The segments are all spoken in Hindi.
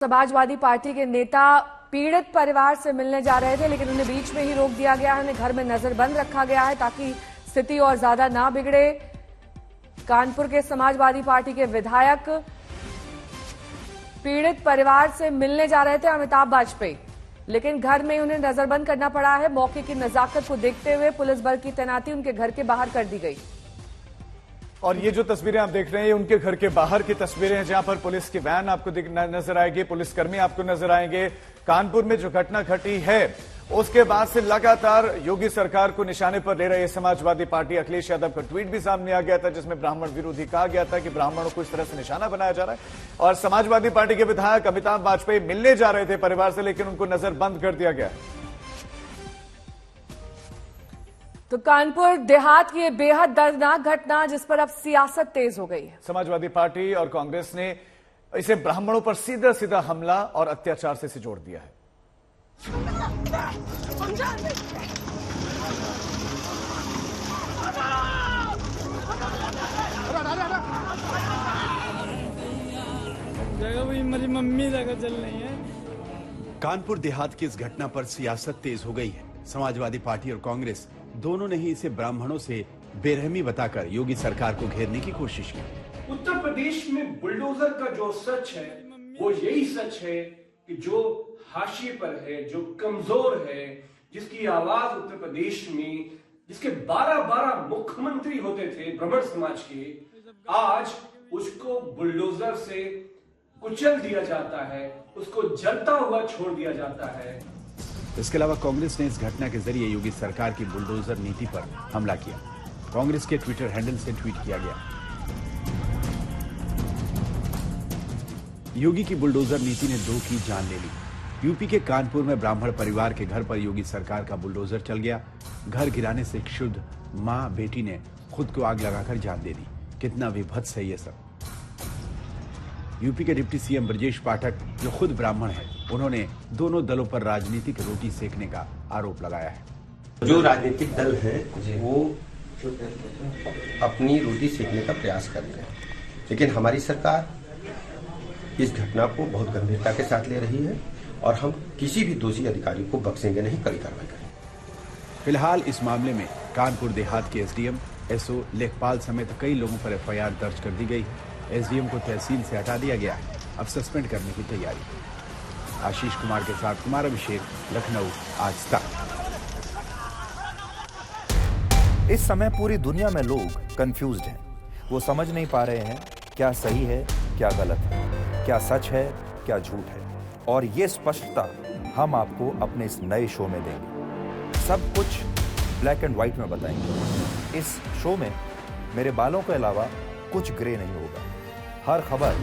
समाजवादी पार्टी के नेता पीड़ित परिवार से मिलने जा रहे थे, लेकिन उन्हें बीच में ही रोक दिया गया है। उन्हें घर में नजरबंद रखा गया है ताकि स्थिति और ज्यादा ना बिगड़े। कानपुर के समाजवादी पार्टी के विधायक पीड़ित परिवार से मिलने जा रहे थे अमिताभ वाजपेयी, लेकिन घर में उन्हें नजरबंद करना पड़ा है। मौके की नजाकत को देखते हुए पुलिस बल की तैनाती उनके घर के बाहर कर दी गई। और ये जो तस्वीरें आप देख रहे हैं, ये उनके घर के बाहर की तस्वीरें हैं, जहां पर पुलिस की वैन आपको नजर आएगी, पुलिसकर्मी आपको नजर आएंगे। कानपुर में जो घटना घटी है उसके बाद से लगातार योगी सरकार को निशाने पर ले रही समाजवादी पार्टी। अखिलेश यादव का ट्वीट भी सामने आ गया था, जिसमें ब्राह्मण विरोधी कहा गया था कि ब्राह्मणों को इस तरह से निशाना बनाया जा रहा है। और समाजवादी पार्टी के विधायक अमिताभ वाजपेयी मिलने जा रहे थे परिवार से, लेकिन उनको नजरबंद कर दिया गया। तो कानपुर देहात की बेहद दर्दनाक घटना, जिस पर अब सियासत तेज हो गई है। समाजवादी पार्टी और कांग्रेस ने इसे ब्राह्मणों पर सीधा सीधा हमला और अत्याचार से जोड़ दिया है। मेरी मम्मी जगह चल रही है। कानपुर देहात की इस घटना पर सियासत तेज हो गई है। समाजवादी पार्टी और कांग्रेस दोनों ने ही इसे ब्राह्मणों से बेरहमी बताकर योगी सरकार को घेरने की कोशिश की। उत्तर प्रदेश में बुलडोजर का जो सच है वो यही सच है कि जो हाशिए पर है, जो कमजोर है, जिसकी आवाज उत्तर प्रदेश में, जिसके 12 मुख्यमंत्री होते थे ब्राह्मण समाज के, आज उसको बुलडोजर से कुचल दिया जाता है, उसको जलता हुआ छोड़ दिया जाता है। इसके अलावा कांग्रेस ने इस घटना के जरिए योगी सरकार की बुलडोजर नीति पर हमला किया। कांग्रेस के ट्विटर हैंडल से ट्वीट किया गया, योगी की बुलडोजर नीति ने 2 की जान ले ली। यूपी के कानपुर में ब्राह्मण परिवार के घर पर योगी सरकार का बुलडोजर चल गया। घर गिराने से क्षुब्ध मां बेटी ने खुद को आग लगाकर जान दे दी। कितना विभत्स है ये सब। यूपी के डिप्टी सीएम ब्रजेश पाठक, जो खुद ब्राह्मण है, उन्होंने दोनों दलों पर राजनीतिक रोटी सेकने का आरोप लगाया है। जो राजनीतिक दल है वो अपनी रोटी सेकने का प्रयास कर रहे हैं, लेकिन हमारी सरकार इस घटना को बहुत गंभीरता के साथ ले रही है और हम किसी भी दोषी अधिकारी को बख्शेंगे नहीं, कड़ी कार्रवाई करेंगे। फिलहाल इस मामले में कानपुर देहात के एसडीएम, एसओ, लेखपाल समेत कई लोगों पर एफआईआर दर्ज कर दी गई। एसडीएम को तहसील से हटा दिया गया, अब सस्पेंड करने की तैयारी। आशीष कुमार के साथ कुमार अभिषेक, लखनऊ, आज तक। इस समय पूरी दुनिया में लोग कंफ्यूज्ड हैं। वो समझ नहीं पा रहे हैं क्या सही है, क्या गलत है, क्या सच है, क्या झूठ है। और ये स्पष्टता हम आपको अपने इस नए शो में देंगे। सब कुछ ब्लैक एंड व्हाइट में बताएंगे। इस शो में मेरे बालों के अलावा कुछ ग्रे नहीं होगा। हर खबर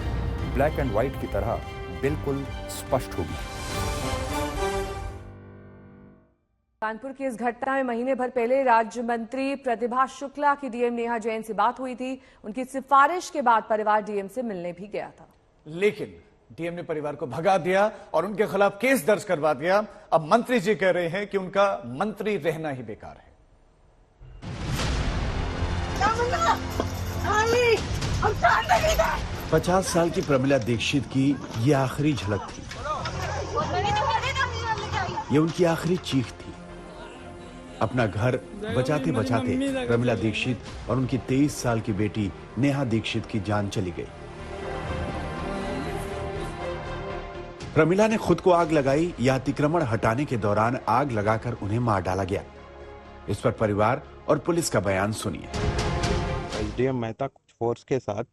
ब्लैक एंड व्हाइट की तरह बिल्कुल स्पष्ट होगी। कानपुर की इस घटना में महीने भर पहले राज्य मंत्री प्रतिभा शुक्ला की डीएम नेहा जैन से बात हुई थी। उनकी सिफारिश के बाद परिवार डीएम से मिलने भी गया था, लेकिन डीएम ने परिवार को भगा दिया और उनके खिलाफ केस दर्ज करवा दिया। अब मंत्री जी कह रहे हैं कि उनका मंत्री रहना ही बेकार है। 50 साल की प्रमिला दीक्षित की ये आखिरी झलक थी। ये उनकी आखिरी चीख थी। अपना घर बचाते बचाते प्रमिला दीक्षित और उनकी 23 साल की बेटी नेहा दीक्षित की जान चली गई। प्रमिला ने खुद को आग लगाई या अतिक्रमण हटाने के दौरान आग लगाकर उन्हें मार डाला गया। इस पर परिवार और पुलिस का बयान सुनिए। एसडीएम मेहता कुछ फोर्स के साथ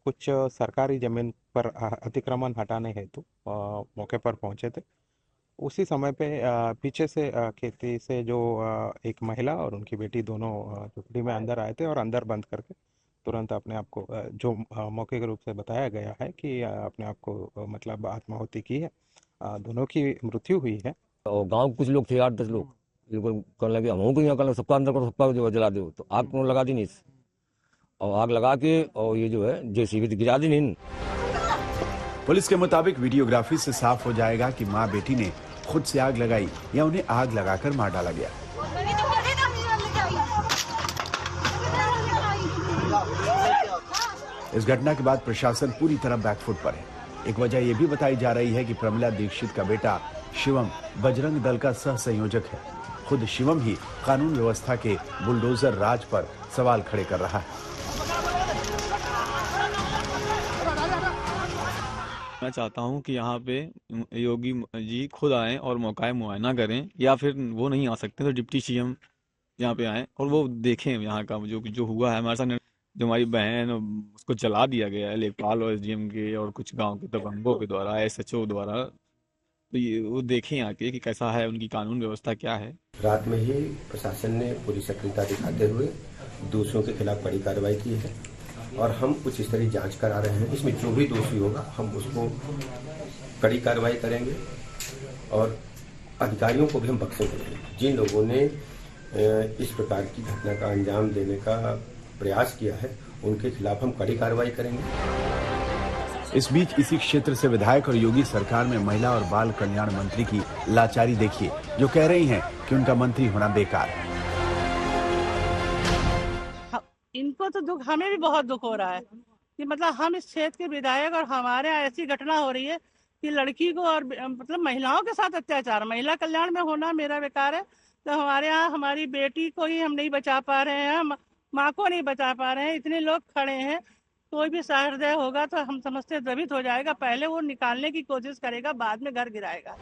कुछ सरकारी जमीन पर अतिक्रमण हटाने हेतु मौके पर पहुंचे थे। उसी समय पे पीछे से खेती से जो एक महिला और उनकी बेटी दोनों झुपड़ी में अंदर आए थे और अंदर बंद करके तुरंत अपने आप को, जो मौके के रूप से बताया गया है कि अपने आप को मतलब आत्माहुति की है। दोनों की मृत्यु हुई है। और गांव के कुछ लोग थे, 8-10 लोग, करने लगे हम को यहाँ कर सबका अंदर करो, सबका जो जला दो, तो आग को लगा दी नहीं। और आग लगा के और ये जो है जेसीबी गिरा दी नहीं। पुलिस के मुताबिक वीडियोग्राफी से साफ हो जाएगा कि मां बेटी ने खुद से आग लगाई या उन्हें आग लगाकर मार डाला गया। इस घटना के बाद प्रशासन पूरी तरह बैकफुट पर है। एक वजह यह भी बताई जा रही है कि प्रमिला दीक्षित का बेटा शिवम बजरंग दल का सह संयोजक है। खुद शिवम ही कानून व्यवस्था के बुलडोजर राज पर सवाल खड़े कर रहा है। मैं चाहता हूं कि यहाँ पे योगी जी खुद आएं और मौका मुआयना करें, या फिर वो नहीं आ सकते तो डिप्टी सीएम यहाँ पे आएं और वो देखें यहाँ का जो हुआ है हमारे साथ। जो हमारी बहन उसको जला दिया गया है लेखपाल और एसडीएम के और कुछ गांव के दबंगों के द्वारा, एसएचओ द्वारा, तो ये वो देखें आके कि कैसा है, उनकी कानून व्यवस्था क्या है। रात में ही प्रशासन ने पूरी सक्रियता दिखाते हुए दोषियों के खिलाफ कड़ी कार्रवाई की है और हम उच्च स्तरीय जांच करा रहे हैं। इसमें जो भी दोषी होगा हम उसको कड़ी कार्रवाई करेंगे और अधिकारियों को भी हम बख्शेंगे नहीं। जिन लोगों ने इस प्रकार की घटना का अंजाम देने का प्रयास किया है उनके खिलाफ हम कड़ी कार्रवाई करेंगे। इस बीच इसी क्षेत्र से विधायक और योगी सरकार में महिला और बाल कल्याण मंत्री की लाचारी देखिए, जो कह रही हैं कि उनका मंत्री होना बेकार है। इनको तो दुख, हमें भी बहुत दुख हो रहा है कि मतलब हम इस क्षेत्र के विधायक और हमारे यहाँ ऐसी घटना हो रही है कि लड़की को और मतलब महिलाओं के साथ अत्याचार, महिला कल्याण में होना मेरा बेकार है। तो हमारे यहाँ हमारी बेटी को ही हम नहीं बचा पा रहे हैं, माँ को नहीं बचा पा रहे हैं। इतने लोग खड़े हैं, कोई भी सहृदय होगा तो हम समझते द्रवित हो जाएगा। पहले वो निकालने की कोशिश करेगा, बाद में घर गिराएगा।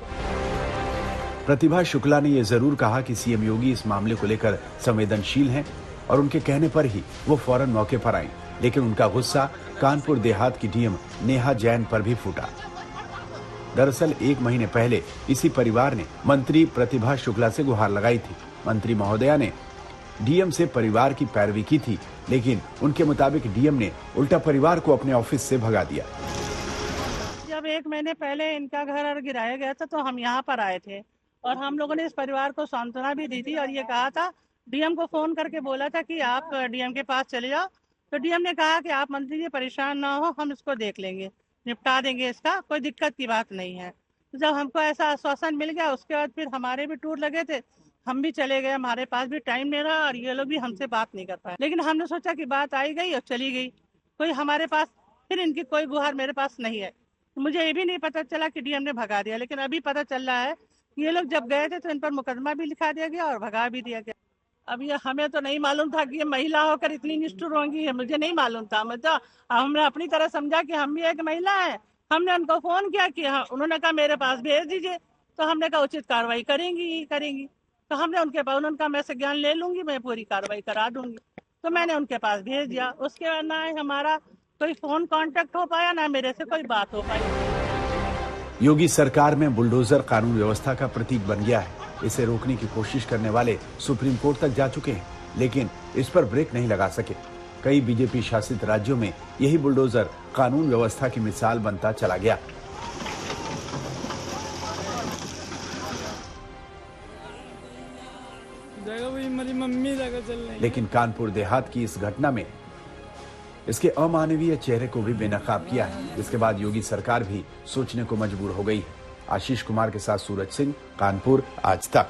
प्रतिभा शुक्ला ने यह जरूर कहा कि सीएम योगी इस मामले को लेकर संवेदनशील हैं और उनके कहने पर ही वो फौरन मौके पर आई, लेकिन उनका गुस्सा कानपुर देहात की डीएम नेहा जैन पर भी फूटा। दरअसल 1 महीने पहले इसी परिवार ने मंत्री प्रतिभा शुक्ला से गुहार लगाई थी। मंत्री महोदया ने डीएम से परिवार की पैरवी की थी, लेकिन उनके मुताबिक डीएम ने उल्टा परिवार को अपने ऑफिस से भगा दिया। जब 1 महीने पहले इनका घर गिराया गया था तो हम यहाँ पर आए थे और हम लोगों ने इस परिवार को सांत्वना भी दी थी और ये कहा था, डीएम को फोन करके बोला था कि आप डीएम के पास चले जाओ। तो डीएम ने कहा कि आप मंत्री जी परेशान ना हो, हम इसको देख लेंगे, निपटा देंगे, इसका कोई दिक्कत की बात नहीं है। जब हमको ऐसा आश्वासन मिल गया उसके बाद फिर हमारे भी टूर लगे थे, हम भी चले गए, हमारे पास भी टाइम नहीं रहा और ये लोग भी हमसे बात नहीं कर पाए। लेकिन हमने सोचा कि बात आई गई और चली गई, कोई हमारे पास फिर इनकी कोई गुहार मेरे पास नहीं है। मुझे ये भी नहीं पता चला कि डीएम ने भगा दिया, लेकिन अभी पता चल रहा है कि ये लोग जब गए थे तो इन पर मुकदमा भी लिखा दिया गया और भगा भी दिया गया। अब ये हमें तो नहीं मालूम था कि ये महिला होकर इतनी निष्ठुर होंगी, मुझे नहीं मालूम था। मतलब हमने अपनी तरह समझा कि हम भी एक महिला है। हमने उनको फोन किया कि हाँ, उन्होंने कहा मेरे पास भेज दीजिए, तो हमने कहा उचित कार्रवाई करेंगी। तो हमने उनके पास, उनका मैं संज्ञान ले लूंगी, मैं पूरी कार्रवाई करा दूंगी। तो मैंने उनके पास भेज दिया। उसके बाद ना हमारा कोई फोन कांटेक्ट हो पाया, ना मेरे से कोई बात हो पाई। योगी सरकार में बुलडोजर कानून व्यवस्था का प्रतीक बन गया है। इसे रोकने की कोशिश करने वाले सुप्रीम कोर्ट तक जा चुके हैं, लेकिन इस पर ब्रेक नहीं लगा सके। कई बीजेपी शासित राज्यों में यही बुलडोजर कानून व्यवस्था की मिसाल बनता चला गया। मेरी मम्मी जगह चल रही है। लेकिन कानपुर देहात की इस घटना में इसके अमानवीय चेहरे को भी बेनकाब किया है, जिसके बाद योगी सरकार भी सोचने को मजबूर हो गई है। आशीष कुमार के साथ सूरज सिंह, कानपुर, आज तक।